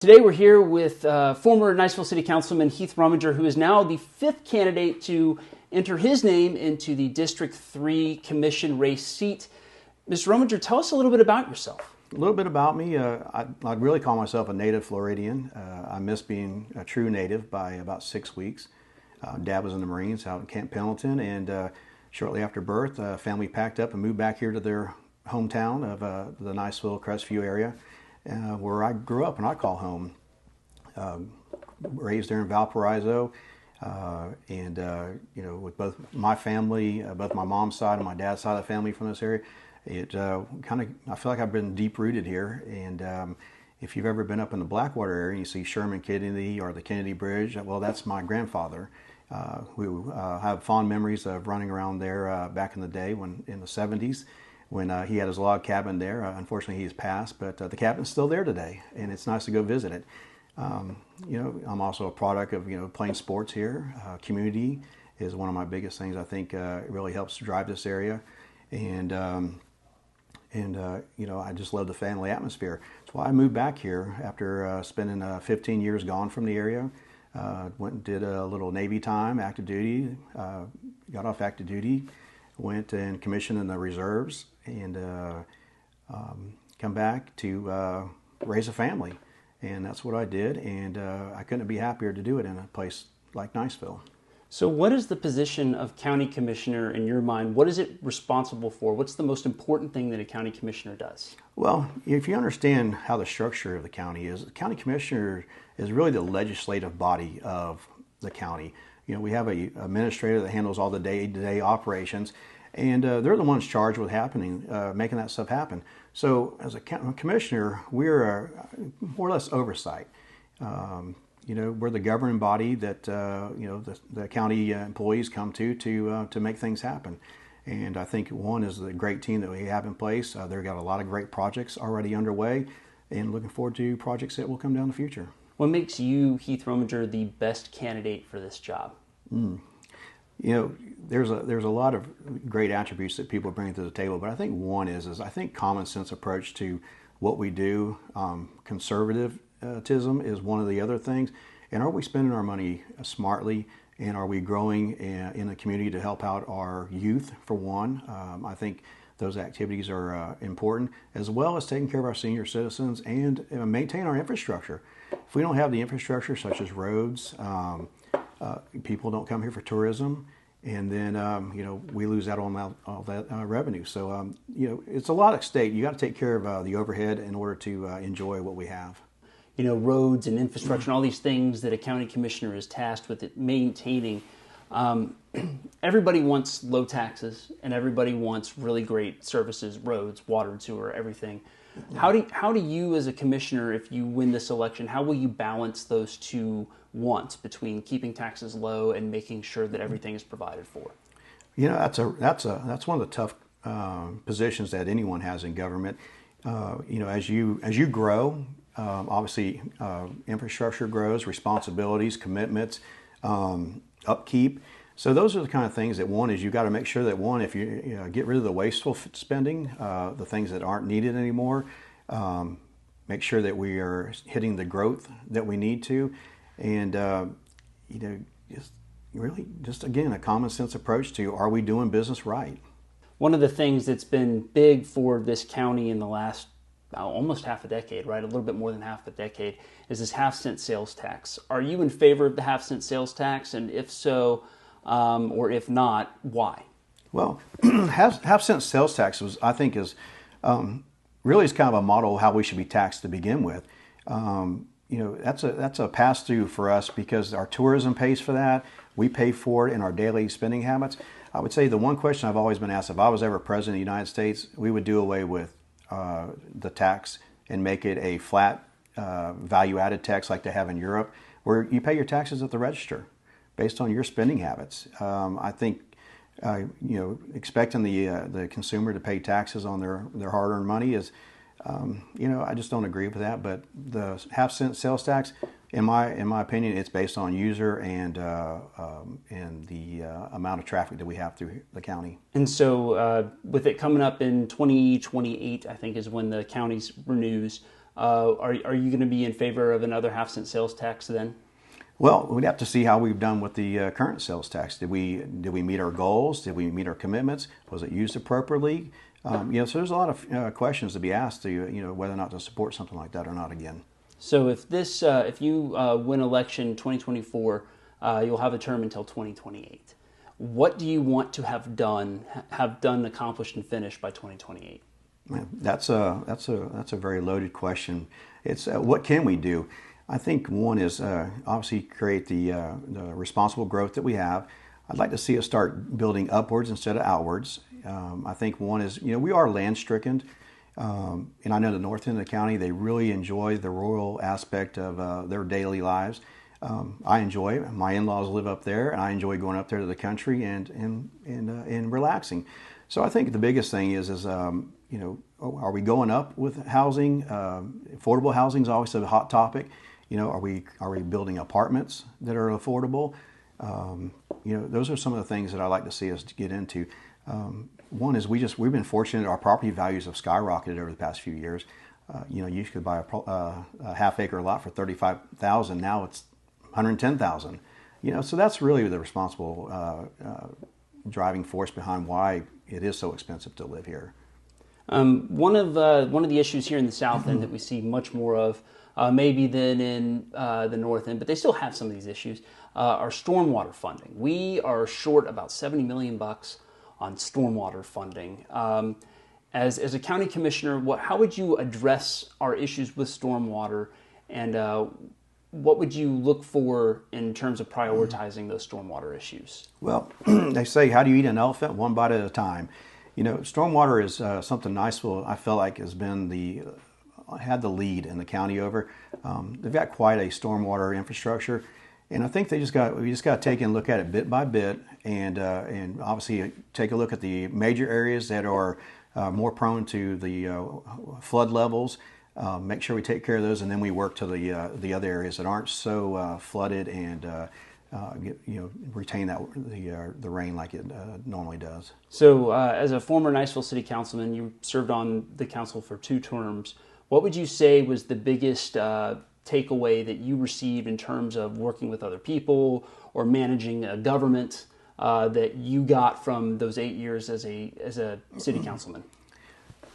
Today we're here with former Niceville City Councilman Heath Rominger, who is now the fifth candidate to enter his name into the District 3 Commission race seat. Mr. Rominger, tell us a little bit about yourself. A little bit about me. I'd really call myself a native Floridian. I missed being a true native by about 6 weeks. Dad was in the Marines out in Camp Pendleton, and shortly after birth, family packed up and moved back here to their hometown of the Niceville, Crestview area, where I grew up and I call home. Raised there in Valparaiso, and with both my family, both my mom's side and my dad's side of the family from this area, it I feel like I've been deep rooted here. And if you've ever been up in the Blackwater area and you see Sherman Kennedy or the Kennedy Bridge, well, that's my grandfather. We have fond memories of running around there back in the day in the 70s. When he had his log cabin there. Unfortunately, he's passed, but the cabin's still there today, and it's nice to go visit it. I'm also a product of playing sports here. Community is one of my biggest things. I think it really helps drive this area, and I just love the family atmosphere. That's why I moved back here after spending 15 years gone from the area. Went and did a little Navy time, active duty. Got off active duty. Went and commissioned in the reserves, and come back to raise a family, and that's what I did. And I couldn't be happier to do it in a place like Niceville. So what is the position of county commissioner in your mind? What is it responsible for? What's the most important thing that a county commissioner does? Well, if you understand how the structure of the county is, the county commissioner is really the legislative body of the county. We have an administrator that handles all the day-to-day operations, and they're the ones charged with making that stuff happen. So as a commissioner, we're more or less oversight. We're the governing body that the county employees come to make things happen. And I think one is the great team that we have in place. They've got a lot of great projects already underway, and looking forward to projects that will come down in the future. What makes you, Heath Rominger, the best candidate for this job? There's a lot of great attributes that people bring to the table, but I think one is I think common sense approach to what we do. Conservatism is one of the other things. And are we spending our money smartly? And are we growing in the community to help out our youth, for one? I think those activities are important, as well as taking care of our senior citizens and maintain our infrastructure. If we don't have the infrastructure, such as roads, people don't come here for tourism, and then we lose out on all that revenue. So it's a lot at stake. You got to take care of the overhead in order to enjoy what we have. Roads and infrastructure and all these things that a county commissioner is tasked with maintaining. Everybody wants low taxes, and everybody wants really great services, roads, water and sewer, everything. How do you as a commissioner, if you win this election, how will you balance those two wants between keeping taxes low and making sure that everything is provided for? That's one of the tough positions that anyone has in government. As you grow, obviously infrastructure grows, responsibilities, commitments, upkeep. So those are the kind of things that one is you got to make sure that if you get rid of the wasteful spending, the things that aren't needed anymore, make sure that we are hitting the growth that we need to, and just again a common sense approach to, are we doing business right? One of the things that's been big for this county in the last almost half a decade, right? A little bit more than half a decade, is this half-cent sales tax. Are you in favor of the half-cent sales tax? And if so, or if not, why? Well, half-cent sales tax I think is really kind of a model of how we should be taxed to begin with. That's a pass-through for us because our tourism pays for that. We pay for it in our daily spending habits. I would say the one question I've always been asked, if I was ever president of the United States, we would do away with the tax and make it a flat value-added tax like they have in Europe, where you pay your taxes at the register based on your spending habits. I think expecting the consumer to pay taxes on their hard-earned money is, I just don't agree with that. But the half-cent sales tax, in my opinion, it's based on user and the amount of traffic that we have through the county. And so with it coming up in 2028, I think is when the county renews, are you going to be in favor of another half-cent sales tax then? Well, we'd have to see how we've done with the current sales tax. Did we meet our goals? Did we meet our commitments? Was it used appropriately? So there's a lot of questions to be asked to whether or not to support something like that or not again. So if you win election 2024, you'll have a term until 2028. What do you want to have done, accomplished, and finished by 2028? That's a very loaded question. It's what can we do? I think one is obviously create the responsible growth that we have. I'd like to see us start building upwards instead of outwards. I think one is, we are land stricken. And I know the north end of the county, they really enjoy the rural aspect of their daily lives. I enjoy it. My in-laws live up there, and I enjoy going up there to the country and relaxing. So I think the biggest thing is are we going up with housing? Affordable housing is always a hot topic. Are we building apartments that are affordable? Those are some of the things that I like to see us get into. One is we've been fortunate. Our property values have skyrocketed over the past few years. You could buy a half-acre lot for $35,000. Now it's $110,000. So that's really the responsible driving force behind why it is so expensive to live here. One of the issues here in the South End that we see much more of, maybe than in the North End, but they still have some of these issues, are stormwater funding. We are short about $70 million on stormwater funding. As a county commissioner, how would you address our issues with stormwater, and what would you look for in terms of prioritizing those stormwater issues? Well, they say, how do you eat an elephant? One bite at a time. Stormwater is something Niceville, I feel like, has been had the lead in the county over. They've got quite a stormwater infrastructure, and I think we just got to take and look at it bit by bit, and obviously take a look at the major areas that are more prone to the flood levels. Make sure we take care of those, and then we work to the other areas that aren't so flooded, and retain the rain like it normally does. So, as a former Niceville City Councilman, you served on the council for 2 terms. What would you say was the biggest takeaway that you received in terms of working with other people or managing a government that you got from those 8 years as a city councilman?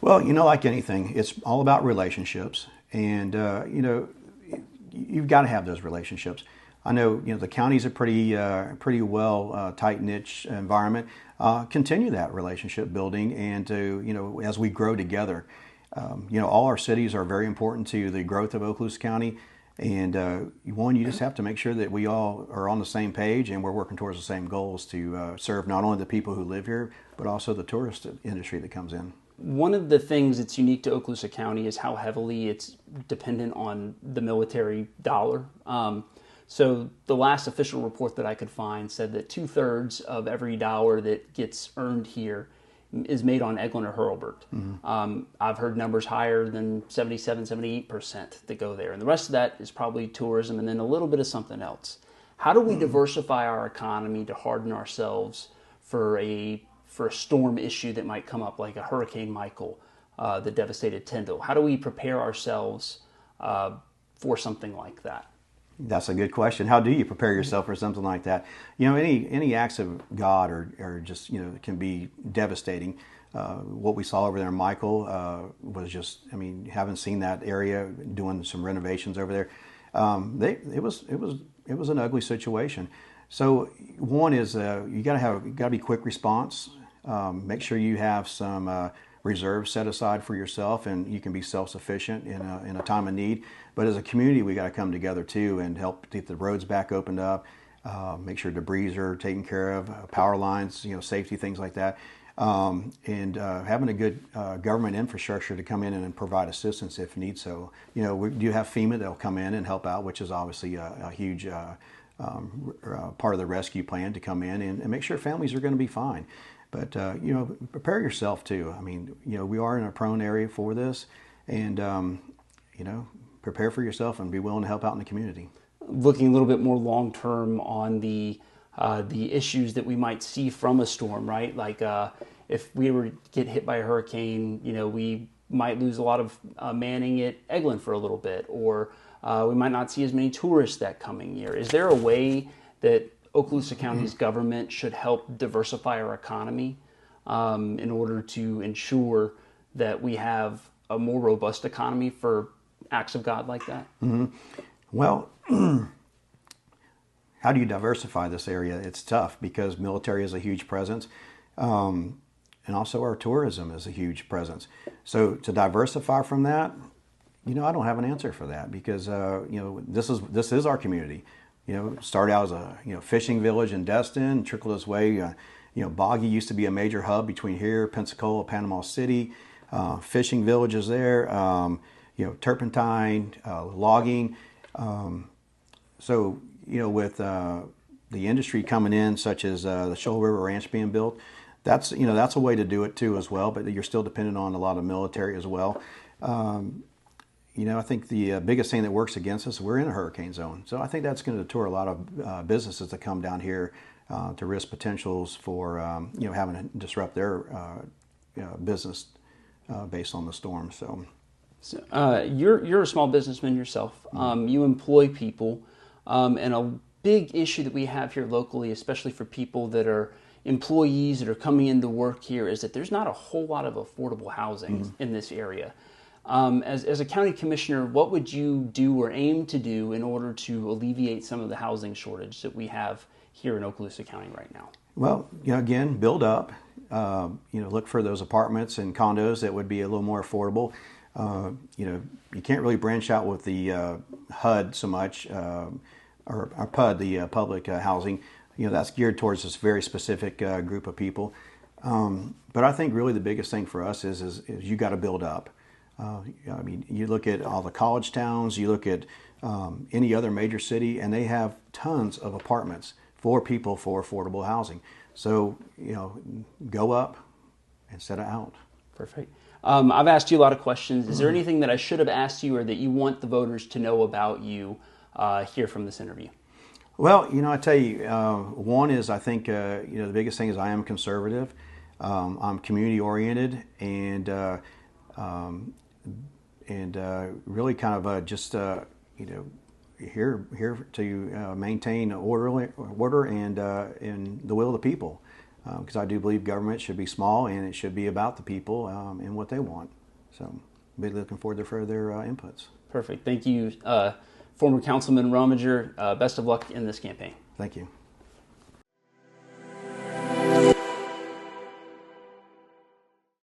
Well, like anything, it's all about relationships, and you've got to have those relationships. I know the county's a pretty well tight niche environment. Continue that relationship building, and to as we grow together. All our cities are very important to the growth of Okaloosa County, and you just have to make sure that we all are on the same page and we're working towards the same goals to serve not only the people who live here, but also the tourist industry that comes in. One of the things that's unique to Okaloosa County is how heavily it's dependent on the military dollar. So the last official report that I could find said that 2/3 of every dollar that gets earned here is made on Eglin or Hurlburt. Mm-hmm. I've heard numbers higher than 77-78% that go there. And the rest of that is probably tourism and then a little bit of something else. How do we diversify our economy to harden ourselves for a storm issue that might come up, like a Hurricane Michael that devastated Tyndall? How do we prepare ourselves for something like that? That's a good question. How do you prepare yourself for something like that? Any acts of God are just can be devastating. What we saw over there in Michael was just, haven't seen that area, doing some renovations over there. It was an ugly situation. So one is you got to be quick response. Make sure you have some reserves set aside for yourself, and you can be self-sufficient in a time of need. But as a community, we got to come together too and help get the roads back opened up. Make sure debris are taken care of, power lines, safety, things like that, and having a good government infrastructure to come in and provide assistance if need so. We do have FEMA that'll come in and help out, which is obviously a huge part of the rescue plan to come in and make sure families are going to be fine. But prepare yourself too. We are in a prone area for this, and prepare for yourself and be willing to help out in the community. Looking a little bit more long term on the issues that we might see from a storm, right? Like if we were to get hit by a hurricane, we might lose a lot of manning at Eglin for a little bit, or we might not see as many tourists that coming year. Is there a way that Okaloosa County's government should help diversify our economy in order to ensure that we have a more robust economy for acts of God like that? Mm-hmm. Well, how do you diversify this area? It's tough because military is a huge presence, and also our tourism is a huge presence. So to diversify from that, I don't have an answer for that because this is our community. Started out as a fishing village in Destin, trickled its way. Boggy used to be a major hub between here, Pensacola, Panama City. Fishing villages there. Turpentine, logging. So with the industry coming in, such as the Shoal River Ranch being built, that's a way to do it too as well. But you're still dependent on a lot of military as well. I think the biggest thing that works against us, we're in a hurricane zone. So I think that's going to deter a lot of businesses that come down here to risk potentials for having to disrupt their business based on the storm. So you're a small businessman yourself. You employ people, and a big issue that we have here locally, especially for people that are employees that are coming into work here, is that there's not a whole lot of affordable housing in this area. As a county commissioner, what would you do or aim to do in order to alleviate some of the housing shortage that we have here in Okaloosa County right now? Well, again, build up. Look for those apartments and condos that would be a little more affordable. You can't really branch out with the HUD so much, or PUD, the public housing. That's geared towards this very specific group of people. But I think really the biggest thing for us is you got to build up. You look at all the college towns, you look at any other major city, and they have tons of apartments for people for affordable housing. So, go up instead of out. Perfect. I've asked you a lot of questions. Is there anything that I should have asked you or that you want the voters to know about you here from this interview? Well, I tell you, one is I think, the biggest thing is I am conservative. I'm community oriented and really kind of just, here to maintain order and the will of the people, because I do believe government should be small and it should be about the people and what they want. So I'll be looking forward to further inputs. Perfect. Thank you, former Councilman Rominger. Best of luck in this campaign. Thank you.